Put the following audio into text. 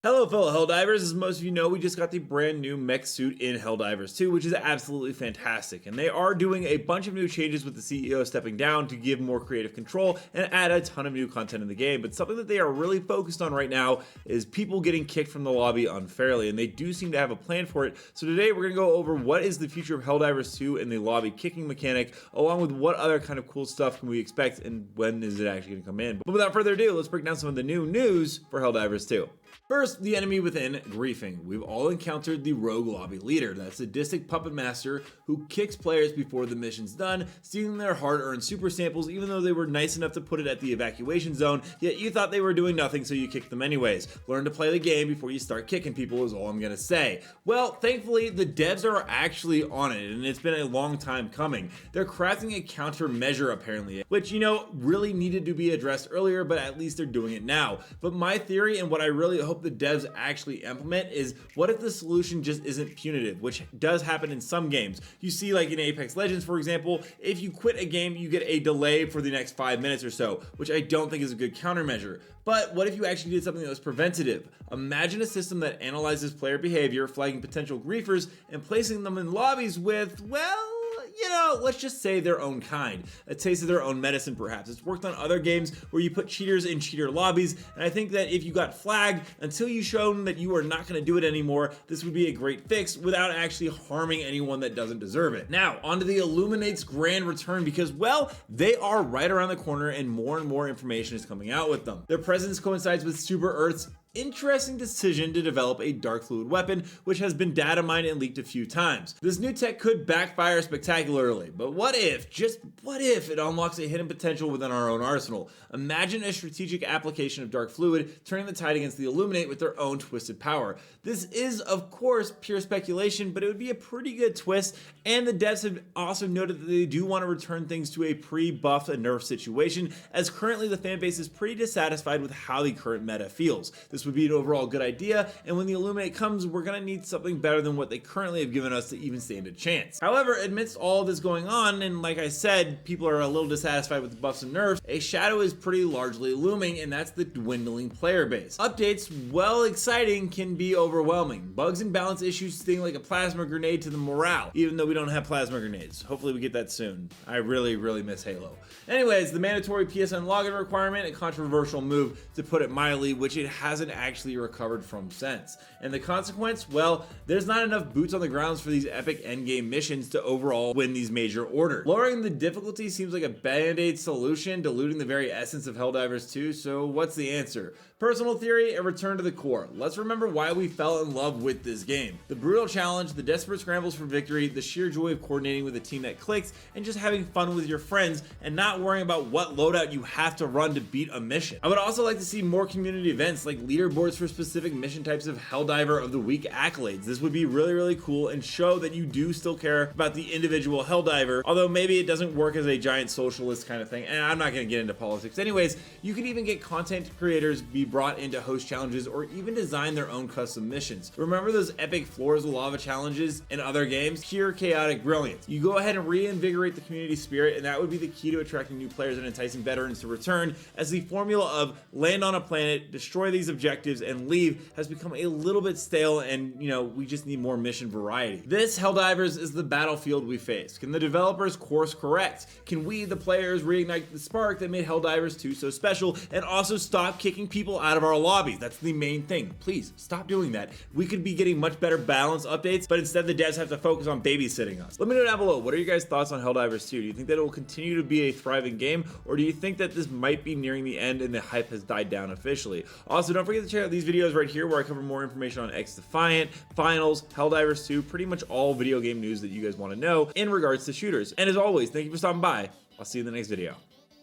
Hello fellow Helldivers, as most of you know, we just got the brand new mech suit in Helldivers 2, which is absolutely fantastic, and they are doing a bunch of new changes with the CEO stepping down to give more creative control and add a ton of new content in the game. But something that they are really focused on right now is people getting kicked from the lobby unfairly, and they do seem to have a plan for it. So today we're going to go over what is the future of Helldivers 2 and the lobby kicking mechanic, along with what other kind of cool stuff can we expect and when is it actually going to come in. But without further ado, let's break down some of the new news for Helldivers 2. First, the enemy within, griefing. We've all encountered the rogue lobby leader, that sadistic puppet master who kicks players before the mission's done, stealing their hard-earned super samples even though they were nice enough to put it at the evacuation zone, yet you thought they were doing nothing so you kicked them anyways. Learn to play the game before you start kicking people is all I'm gonna say. Well, thankfully, the devs are actually on it, and it's been a long time coming. They're crafting a countermeasure apparently, which, really needed to be addressed earlier, but at least they're doing it now. But my theory, and what I really hope the devs actually implement, is what if the solution just isn't punitive, which does happen in some games. You see, like in Apex Legends, for example, if you quit a game, you get a delay for the next 5 minutes or so, which I don't think is a good countermeasure. But what if you actually did something that was preventative? Imagine a system that analyzes player behavior, flagging potential griefers, and placing them in lobbies with, well, let's just say their own kind. A taste of their own medicine, perhaps. It's worked on other games where you put cheaters in cheater lobbies, and I think that if you got flagged until you shown that you are not going to do it anymore, this would be a great fix without actually harming anyone that doesn't deserve it. Now, onto the Illuminate's grand return, because, well, they are right around the corner and more information is coming out with them. Their presence coincides with Super Earth's interesting decision to develop a dark fluid weapon, which has been data mined and leaked a few times. This new tech could backfire spectacularly, but what if, just what if, it unlocks a hidden potential within our own arsenal? Imagine a strategic application of dark fluid turning the tide against the Illuminate with their own twisted power. This is, of course, pure speculation, but it would be a pretty good twist, and the devs have also noted that they do want to return things to a pre-buff and nerf situation, as currently the fanbase is pretty dissatisfied with how the current meta feels. This would be an overall good idea, and when the Illuminate comes, we're gonna need something better than what they currently have given us to even stand a chance. However, amidst all of this going on, and like I said, people are a little dissatisfied with the buffs and nerfs, a shadow is pretty largely looming, and that's the dwindling player base. Updates, while exciting, can be overwhelming. Bugs and balance issues sting like a plasma grenade to the morale, even though we don't have plasma grenades. Hopefully we get that soon. I really miss Halo. Anyways, the mandatory PSN login requirement, a controversial move to put it mildly, which it hasn't actually recovered from since. And the consequence, well, there's not enough boots on the grounds for these epic endgame missions to overall win these major orders. Lowering the difficulty seems like a band-aid solution, diluting the very essence of Helldivers 2, so what's the answer? Personal theory, a return to the core. Let's remember why we fell in love with this game. The brutal challenge, the desperate scrambles for victory, the sheer joy of coordinating with a team that clicks, and just having fun with your friends, and not worrying about what loadout you have to run to beat a mission. I would also like to see more community events like leaderboards for specific mission types of Helldiver of the Week accolades. This would be really cool and show that you do still care about the individual Helldiver, although maybe it doesn't work as a giant socialist kind of thing, and I'm not going to get into politics. Anyways, you could even get content creators be brought in to host challenges or even design their own custom missions. Remember those epic floors of lava challenges in other games? Pure chaotic brilliance. You go ahead and reinvigorate the community spirit, and that would be the key to attracting new players and enticing veterans to return, as the formula of land on a planet, destroy these objectives, and leave has become a little bit stale, and we just need more mission variety. This Helldivers is the battlefield we face. Can the developers course correct? Can we, the players, reignite the spark that made Helldivers 2 so special, and also stop kicking people out of our lobbies? That's the main thing. Please stop doing that. We could be getting much better balance updates, but instead the devs have to focus on babysitting us. Let me know down below, what are your guys' thoughts on Helldivers 2? Do you think that it will continue to be a thriving game, or do you think that this might be nearing the end and the hype has died down officially? Also, don't forget to check out these videos right here where I cover more information on X-Defiant, Finals, Helldivers 2, pretty much all video game news that you guys want to know in regards to shooters. And as always, thank you for stopping by. I'll see you in the next video.